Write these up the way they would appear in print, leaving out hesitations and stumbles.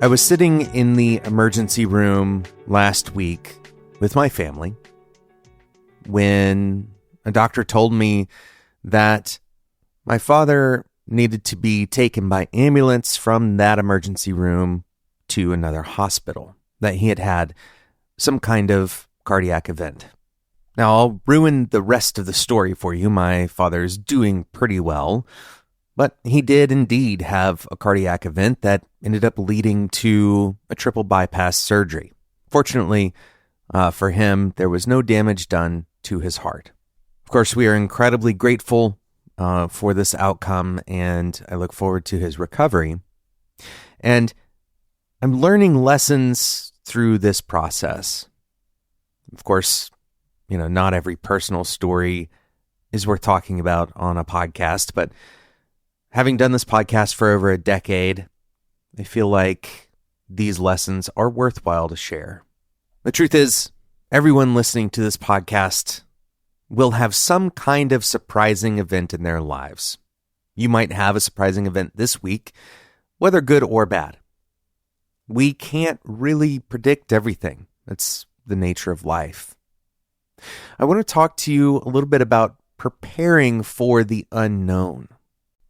I was sitting in the emergency room last week with my family when a doctor told me that my father needed to be taken by ambulance from that emergency room to another hospital, that he had had some kind of cardiac event. Now, I'll ruin the rest of the story for you. My father's doing pretty well, but he did indeed have a cardiac event that ended up leading to a triple bypass surgery. Fortunately, for him, there was no damage done to his heart. Of course, we are incredibly grateful for this outcome, and I look forward to his recovery. And I'm learning lessons through this process. Of course, not every personal story is worth talking about on a podcast, but having done this podcast for over a decade, I feel like these lessons are worthwhile to share. The truth is, everyone listening to this podcast will have some kind of surprising event in their lives. You might have a surprising event this week, whether good or bad. We can't really predict everything. That's the nature of life. I want to talk to you a little bit about preparing for the unknown.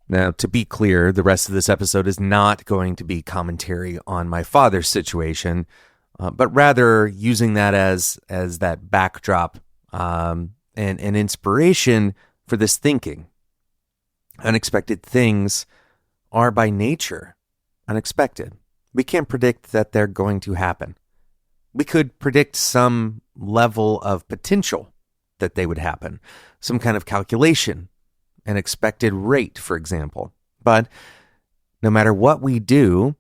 Now, to be clear, the rest of this episode is not going to be commentary on my father's situation, but rather using that as that backdrop and inspiration for this thinking. Unexpected things are by nature unexpected. We can't predict that they're going to happen. We could predict some level of potential that they would happen, some kind of calculation, an expected rate, for example. But no matter what we do,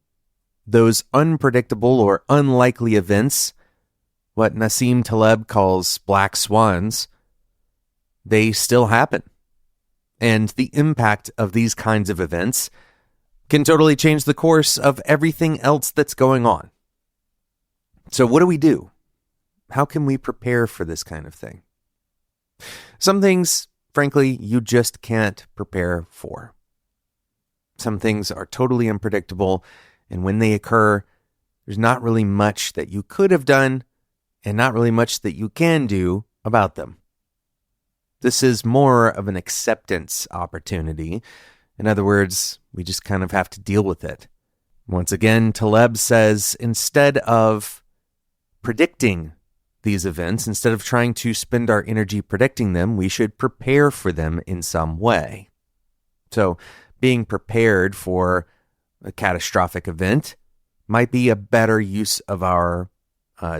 those unpredictable or unlikely events, what Nassim Taleb calls black swans, they still happen. And the impact of these kinds of events can totally change the course of everything else that's going on. So what do we do? How can we prepare for this kind of thing? Some things, frankly, you just can't prepare for. Some things are totally unpredictable, and when they occur, there's not really much that you could have done and not really much that you can do about them. This is more of an acceptance opportunity. In other words, we just kind of have to deal with it. Once again, Taleb says instead of predicting these events, instead of trying to spend our energy predicting them, we should prepare for them in some way. So being prepared for a catastrophic event might be a better use of our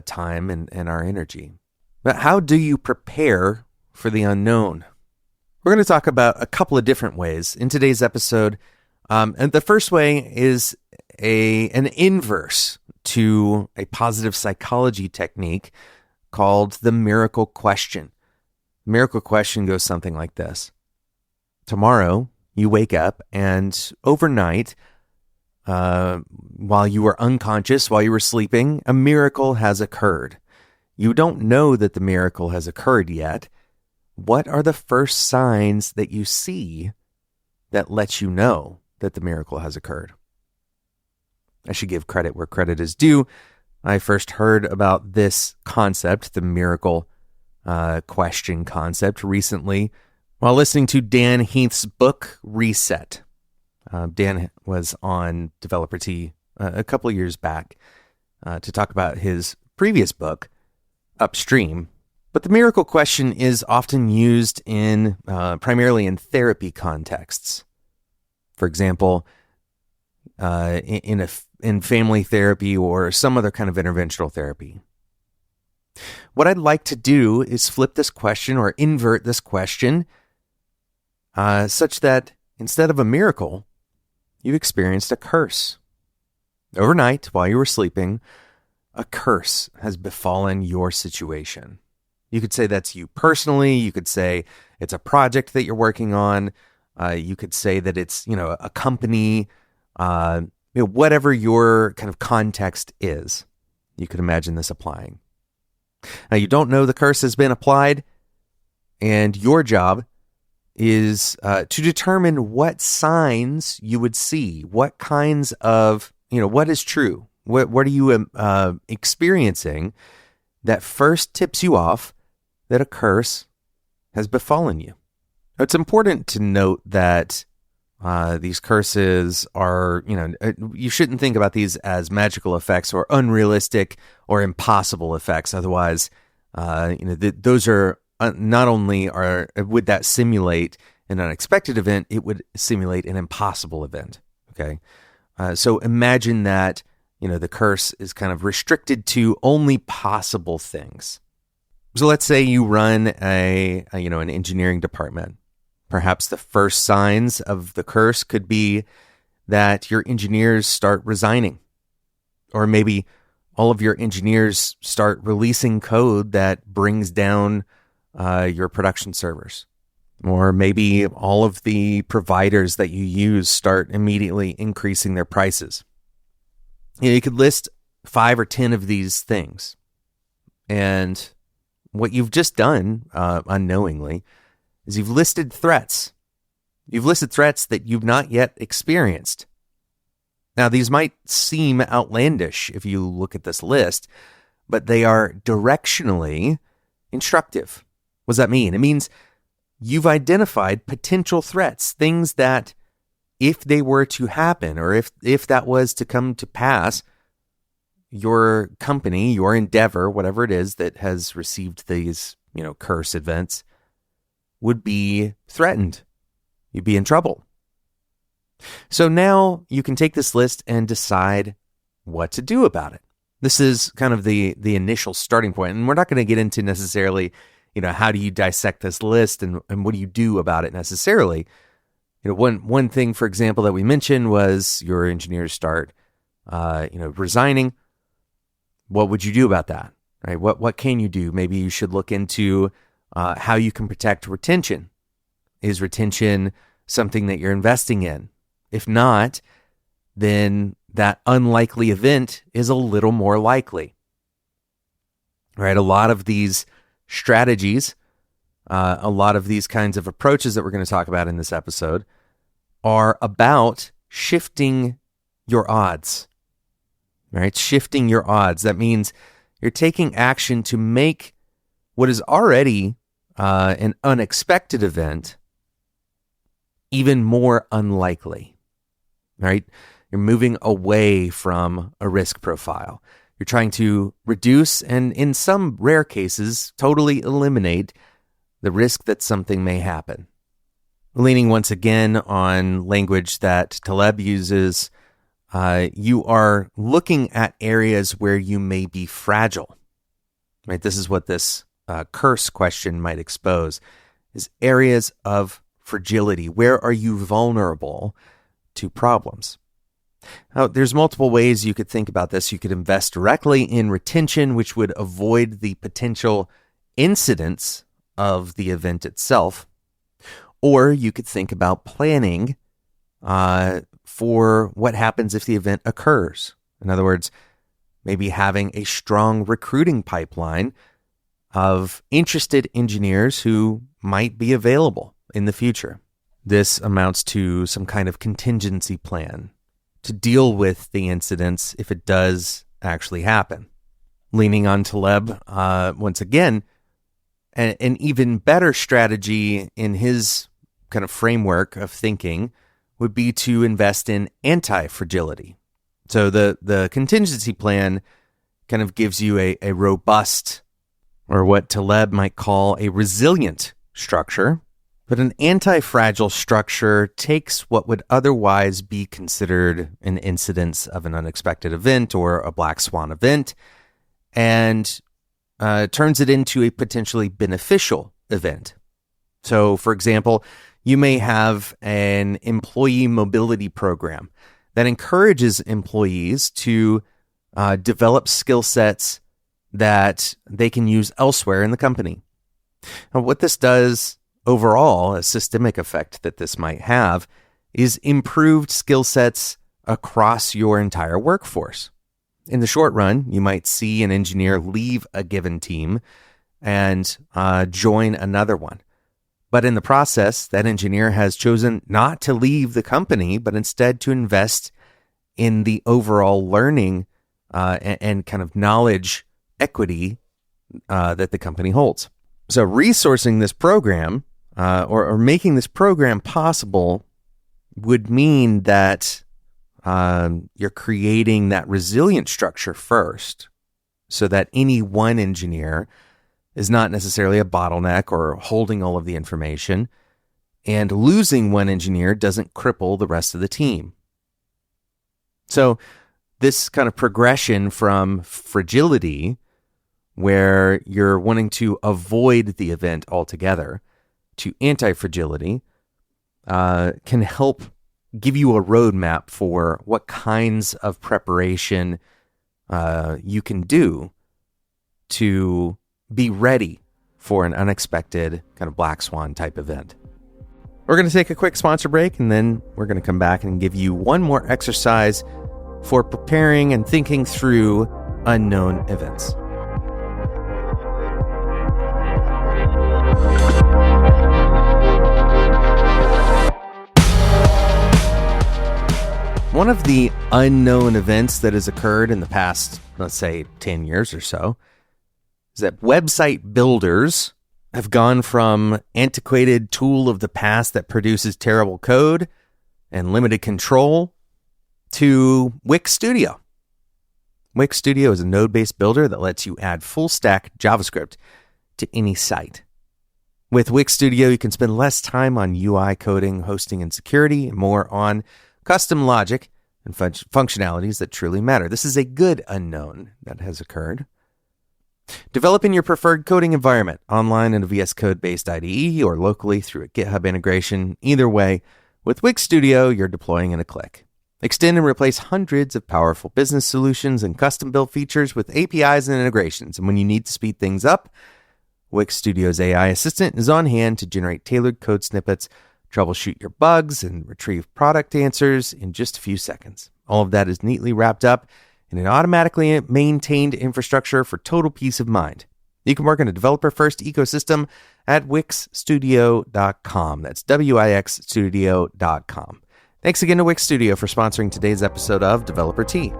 time and our energy. But how do you prepare for the unknown? We're going to talk about a couple of different ways in today's episode. And the first way is an inverse to a positive psychology technique called the miracle question. The miracle question goes something like this. Tomorrow, you wake up and overnight, while you were unconscious, while you were sleeping, a miracle has occurred. You don't know that the miracle has occurred yet. What are the first signs that you see that lets you know that the miracle has occurred? I should give credit where credit is due. I first heard about this concept, the miracle question concept, recently while listening to Dan Heath's book, Reset. Dan was on Developer T a couple of years back to talk about his previous book, Upstream. But the miracle question is often used in primarily in therapy contexts. For example, in family therapy or some other kind of interventional therapy. What I'd like to do is flip this question or invert this question such that instead of a miracle, you experienced a curse. Overnight, while you were sleeping, a curse has befallen your situation. You could say that's you personally. You could say it's a project that you're working on. You could say that it's, a company, whatever your kind of context is. You could imagine this applying. Now, you don't know the curse has been applied, and your job is to determine what signs you would see, what kinds of, what is true, What are you experiencing that first tips you off that a curse has befallen you? Now, it's important to note that these curses are, you shouldn't think about these as magical effects or unrealistic or impossible effects. Otherwise, those are not only would that simulate an unexpected event, it would simulate an impossible event. Okay, so imagine that the curse is kind of restricted to only possible things. So let's say you run an engineering department. Perhaps the first signs of the curse could be that your engineers start resigning, or maybe all of your engineers start releasing code that brings down your production servers, or maybe all of the providers that you use start immediately increasing their prices. You could list 5 or 10 of these things, and what you've just done unknowingly is you've listed threats. You've listed threats that you've not yet experienced. Now, these might seem outlandish if you look at this list, but they are directionally instructive. What does that mean? It means you've identified potential threats, things that if they were to happen, or if that was to come to pass, your company, your endeavor, whatever it is that has received these, curse events, would be threatened. You'd be in trouble. So now you can take this list and decide what to do about it. This is kind of the initial starting point, and we're not going to get into necessarily, how do you dissect this list and what do you do about it necessarily. One thing, for example, that we mentioned was your engineers start, resigning. What would you do about that? Right? What can you do? Maybe you should look into how you can protect retention. Is retention something that you're investing in? If not, then that unlikely event is a little more likely. Right? A lot of these strategies, a lot of these kinds of approaches that we're going to talk about in this episode are about shifting your odds. Right? Shifting your odds. That means you're taking action to make what is already an unexpected event even more unlikely. Right? You're moving away from a risk profile. You're trying to reduce and, in some rare cases, totally eliminate the risk that something may happen. Leaning once again on language that Taleb uses, you are looking at areas where you may be fragile. Right? This is what this curse question might expose, is areas of fragility. Where are you vulnerable to problems? Now, there's multiple ways you could think about this. You could invest directly in retention, which would avoid the potential incidents of the event itself. Or you could think about planning for what happens if the event occurs. In other words, maybe having a strong recruiting pipeline of interested engineers who might be available in the future. This amounts to some kind of contingency plan to deal with the incidents if it does actually happen. Leaning on Taleb, once again, an even better strategy in his kind of framework of thinking would be to invest in antifragility. So the contingency plan kind of gives you a robust, or what Taleb might call a resilient structure. But an anti-fragile structure takes what would otherwise be considered an incidence of an unexpected event or a black swan event and turns it into a potentially beneficial event. So, for example, you may have an employee mobility program that encourages employees to develop skill sets that they can use elsewhere in the company. Now, what this does overall, a systemic effect that this might have is improved skill sets across your entire workforce. In the short run, you might see an engineer leave a given team and join another one. But in the process, that engineer has chosen not to leave the company, but instead to invest in the overall learning and kind of knowledge equity that the company holds. So resourcing this program or making this program possible would mean that you're creating that resilient structure first, so that any one engineer is not necessarily a bottleneck or holding all of the information, and losing one engineer doesn't cripple the rest of the team. So this kind of progression from fragility, where you're wanting to avoid the event altogether, to antifragility, can help give you a roadmap for what kinds of preparation you can do to be ready for an unexpected kind of black swan type event. We're going to take a quick sponsor break, and then we're going to come back and give you one more exercise for preparing and thinking through unknown events. One of the unknown events that has occurred in the past, let's say, 10 years or so, is that website builders have gone from antiquated tool of the past that produces terrible code and limited control to Wix Studio. Wix Studio is a node-based builder that lets you add full-stack JavaScript to any site. With Wix Studio, you can spend less time on UI coding, hosting, and security, and more on custom logic and functionalities that truly matter. This is a good unknown that has occurred. Develop in your preferred coding environment, online in a VS Code-based IDE or locally through a GitHub integration. Either way, with Wix Studio, you're deploying in a click. Extend and replace hundreds of powerful business solutions and custom-built features with APIs and integrations. And when you need to speed things up, Wix Studio's AI assistant is on hand to generate tailored code snippets, troubleshoot your bugs, and retrieve product answers in just a few seconds. All of that is neatly wrapped up in an automatically maintained infrastructure for total peace of mind. You can work in a developer-first ecosystem at wixstudio.com. That's wixstudio.com. Thanks again to Wix Studio for sponsoring today's episode of Developer Tea.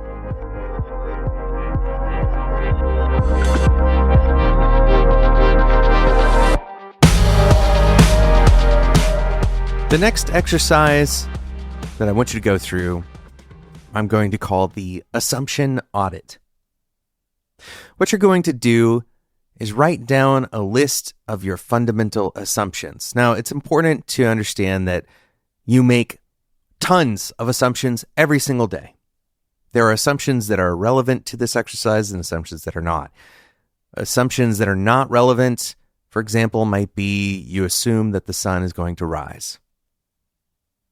The next exercise that I want you to go through, I'm going to call the assumption audit. What you're going to do is write down a list of your fundamental assumptions. Now, it's important to understand that you make tons of assumptions every single day. There are assumptions that are relevant to this exercise and assumptions that are not. Assumptions that are not relevant, for example, might be you assume that the sun is going to rise.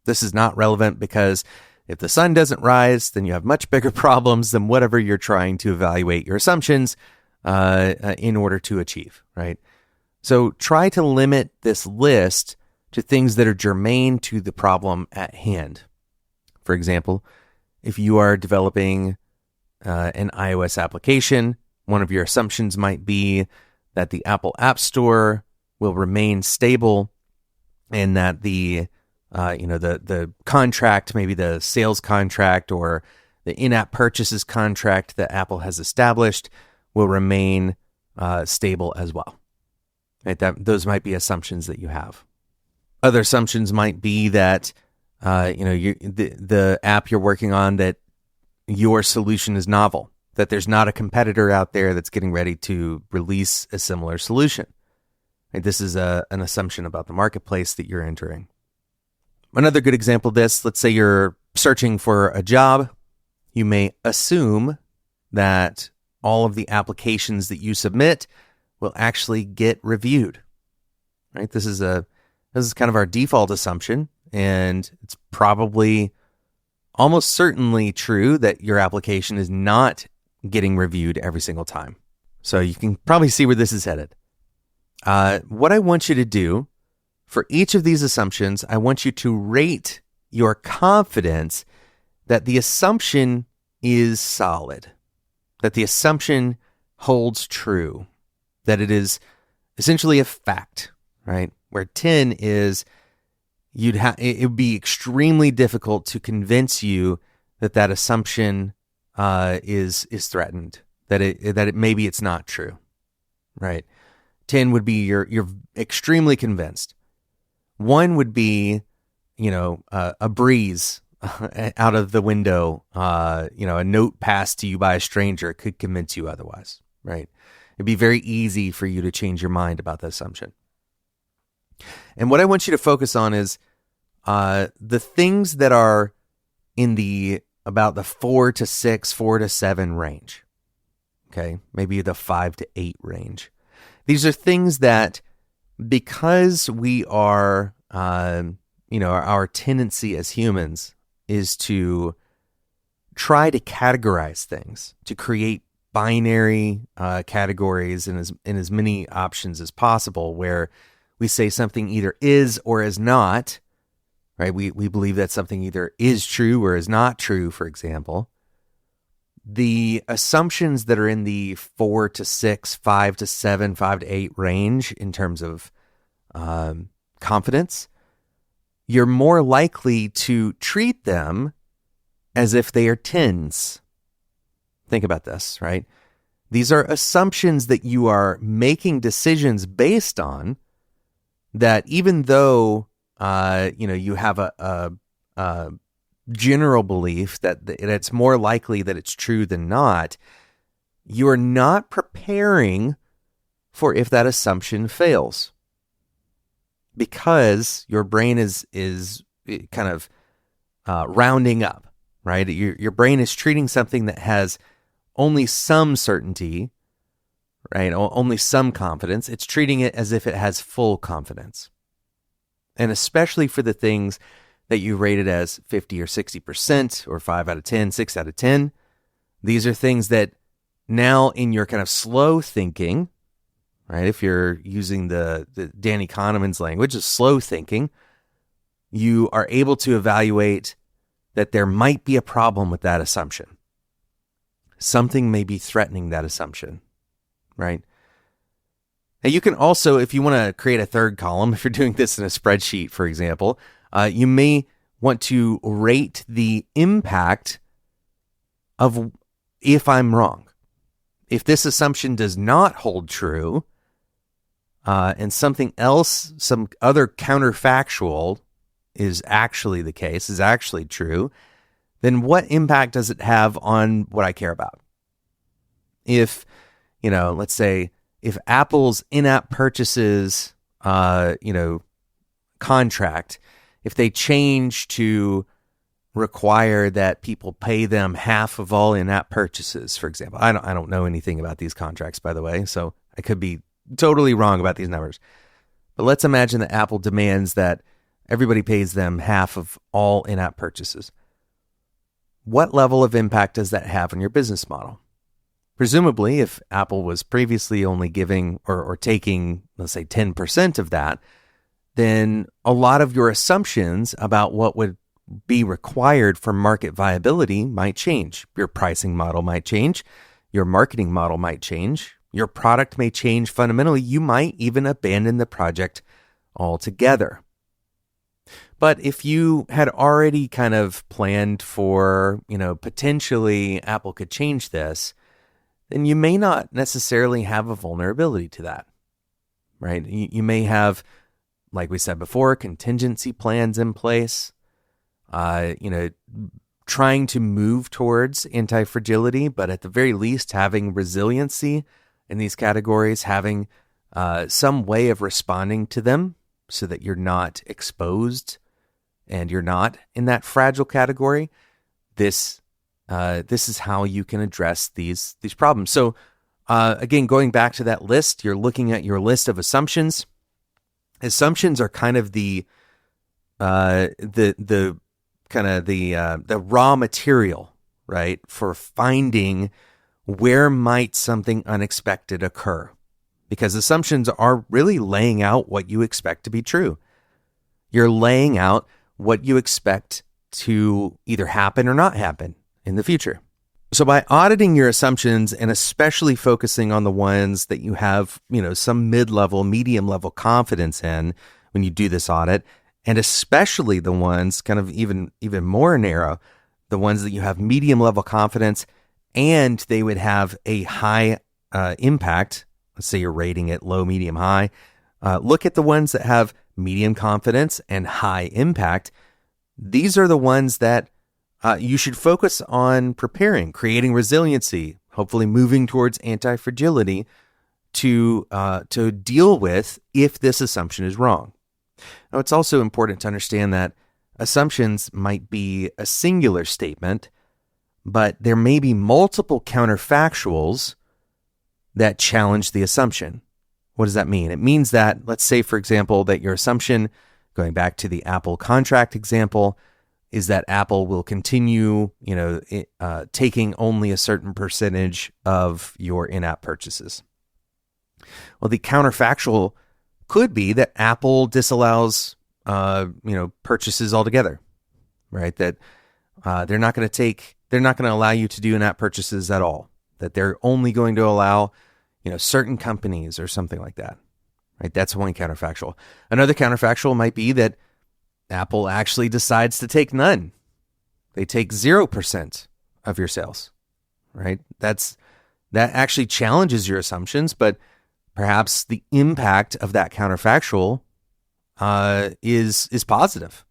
This is not relevant because if the sun doesn't rise, then you have much bigger problems than whatever you're trying to evaluate your assumptions in order to achieve, right? So try to limit this list to things that are germane to the problem at hand. For example, if you are developing an iOS application, one of your assumptions might be that the Apple App Store will remain stable and that the contract, maybe the sales contract or the in-app purchases contract that Apple has established will remain stable as well. Right? Those might be assumptions that you have. Other assumptions might be that the app you're working on, that your solution is novel, that there's not a competitor out there that's getting ready to release a similar solution. Right? This is an assumption about the marketplace that you're entering. Another good example of this, let's say you're searching for a job. You may assume that all of the applications that you submit will actually get reviewed. Right? This is kind of our default assumption, and it's probably almost certainly true that your application is not getting reviewed every single time. So you can probably see where this is headed. What I want you to do for each of these assumptions, I want you to rate your confidence that the assumption is solid, that the assumption holds true, that it is essentially a fact, right? Where 10 is it would be extremely difficult to convince you that assumption is threatened, that it maybe it's not true, right? 10 would be you're extremely convinced. 1 would be, a breeze out of the window, a note passed to you by a stranger could convince you otherwise, right? It'd be very easy for you to change your mind about the assumption. And what I want you to focus on is the things that are in about the 4 to 6, 4 to 7 range. Okay, maybe the 5 to 8 range. These are things that, because we are, our tendency as humans is to try to categorize things, to create binary categories in as many options as possible, where we say something either is or is not, right? We believe that something either is true or is not true, for example. The assumptions that are in the 4 to 6, 5 to 7, 5 to 8 range in terms of confidence, you're more likely to treat them as if they are 10s. Think about this, right? These are assumptions that you are making decisions based on, that even though you have a general belief that it's more likely that it's true than not, you are not preparing for if that assumption fails, because your brain is kind of rounding up, right? Your brain is treating something that has only some certainty, right? Only some confidence. It's treating it as if it has full confidence. And especially for the things that you rated as 50 or 60%, or 5 out of 10, 6 out of 10, these are things that now in your kind of slow thinking, right? If you're using the Danny Kahneman's language of slow thinking, you are able to evaluate that there might be a problem with that assumption. Something may be threatening that assumption, right? Now you can also, if you want to create a third column, if you're doing this in a spreadsheet, for example, you may want to rate the impact of if I'm wrong. If this assumption does not hold true, and something else, some other counterfactual is actually the case, is actually true, then what impact does it have on what I care about? If, let's say, if Apple's in-app purchases, contract, if they change to require that people pay them half of all in-app purchases, for example. I don't know anything about these contracts, by the way, so I could be totally wrong about these numbers. But let's imagine that Apple demands that everybody pays them half of all in-app purchases. What level of impact does that have on your business model? Presumably, if Apple was previously only giving or taking, let's say, 10% of that, then a lot of your assumptions about what would be required for market viability might change. Your pricing model might change. Your marketing model might change. Your product may change fundamentally. You might even abandon the project altogether. But if you had already kind of planned for, potentially Apple could change this, then you may not necessarily have a vulnerability to that, right? You may have, like we said before, contingency plans in place, trying to move towards antifragility, but at the very least having resiliency in these categories, having some way of responding to them so that you're not exposed and you're not in that fragile category. This is how you can address these problems. So again, going back to that list, you're looking at your list of assumptions. Assumptions are kind of the raw material, right, for finding where might something unexpected occur. Because assumptions are really laying out what you expect to be true. You're laying out what you expect to either happen or not happen in the future. So by auditing your assumptions, and especially focusing on the ones that you have, some mid-level, medium-level confidence in when you do this audit, and especially the ones kind of even more narrow, the ones that you have medium-level confidence and they would have a high impact. Let's say you're rating it low, medium, high. Look at the ones that have medium confidence and high impact. These are the ones that you should focus on preparing, creating resiliency, hopefully moving towards antifragility to deal with if this assumption is wrong. Now, it's also important to understand that assumptions might be a singular statement, but there may be multiple counterfactuals that challenge the assumption. What does that mean? It means that, let's say, for example, that your assumption, going back to the Apple contract example, is that Apple will continue, taking only a certain percentage of your in-app purchases. Well, the counterfactual could be that Apple disallows, purchases altogether, right? That they're not going to allow you to do in-app purchases at all. That they're only going to allow, certain companies or something like that, right? That's one counterfactual. Another counterfactual might be that Apple actually decides to take none. They take 0% of your sales, right? That actually challenges your assumptions, but perhaps the impact of that counterfactual is positive,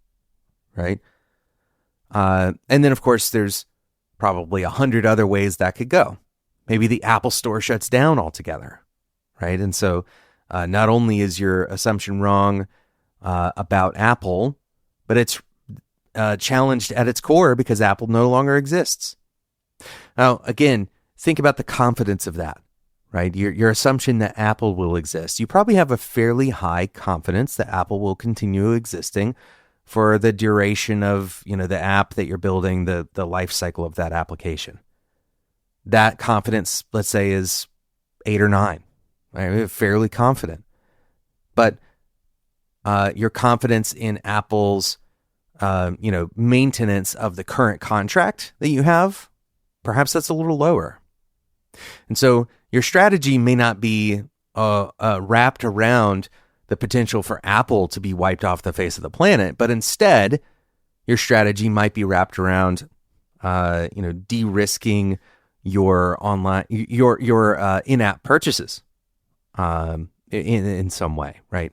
right? And then, of course, there's probably 100 other ways that could go. Maybe the Apple Store shuts down altogether, right? And so not only is your assumption wrong about Apple, but it's challenged at its core because Apple no longer exists. Now, again, think about the confidence of that, right? Your assumption that Apple will exist. You probably have a fairly high confidence that Apple will continue existing for the duration of, the app that you're building, the life cycle of that application. That confidence, let's say, is 8 or 9. Right? Fairly confident. But your confidence in Apple's, maintenance of the current contract that you have, perhaps that's a little lower. And so your strategy may not be wrapped around the potential for Apple to be wiped off the face of the planet, but instead, your strategy might be wrapped around, de-risking your online, your in-app purchases, in some way, right?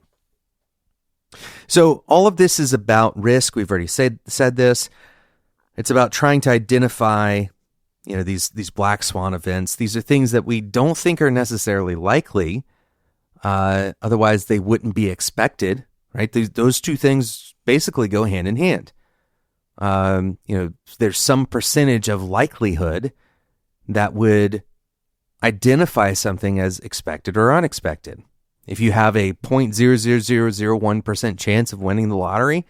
So all of this is about risk. We've already said this. It's about trying to identify, these black swan events. These are things that we don't think are necessarily likely. Otherwise, they wouldn't be expected, right? Those two things basically go hand in hand. There's some percentage of likelihood that would identify something as expected or unexpected. If you have a 0.00001% chance of winning the lottery,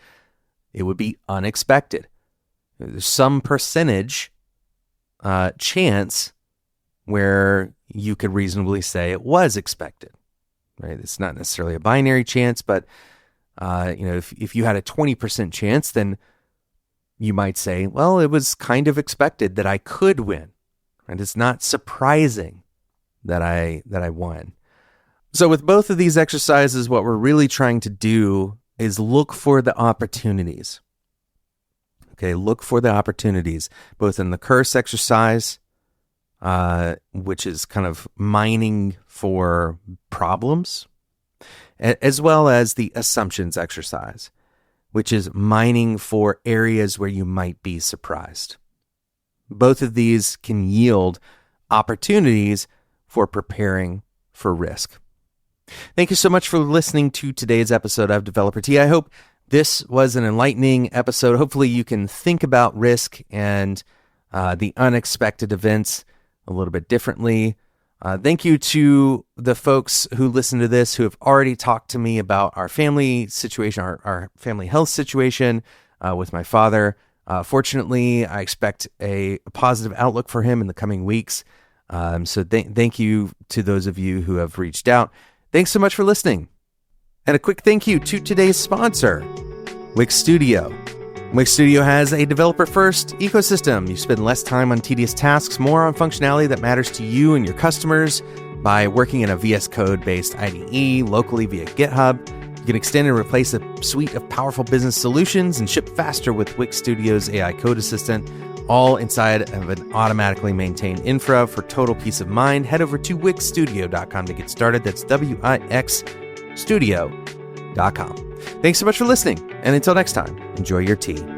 it would be unexpected. There's some percentage chance where you could reasonably say it was expected, right? It's not necessarily a binary chance, but if you had a 20% chance, then you might say, well, it was kind of expected that I could win, and it's not surprising that I won. So with both of these exercises, what we're really trying to do is look for the opportunities. Okay, look for the opportunities, both in the curse exercise, which is kind of mining for problems, as well as the assumptions exercise, which is mining for areas where you might be surprised. Both of these can yield opportunities for preparing for risk. Thank you so much for listening to today's episode of Developer Tea. I hope this was an enlightening episode. Hopefully you can think about risk and the unexpected events a little bit differently. Thank you to the folks who listen to this who have already talked to me about our family situation, our family health situation with my father. Fortunately, I expect a positive outlook for him in the coming weeks. So thank you to those of you who have reached out. Thanks so much for listening. And a quick thank you to today's sponsor, Wix Studio. Wix Studio has a developer-first ecosystem. You spend less time on tedious tasks, more on functionality that matters to you and your customers by working in a VS Code-based IDE locally via GitHub. You can extend and replace a suite of powerful business solutions and ship faster with Wix Studio's AI code assistant. all inside of an automatically maintained infra for total peace of mind. Head over to wixstudio.com to get started. That's WIXstudio.com. Thanks so much for listening. And until next time, enjoy your tea.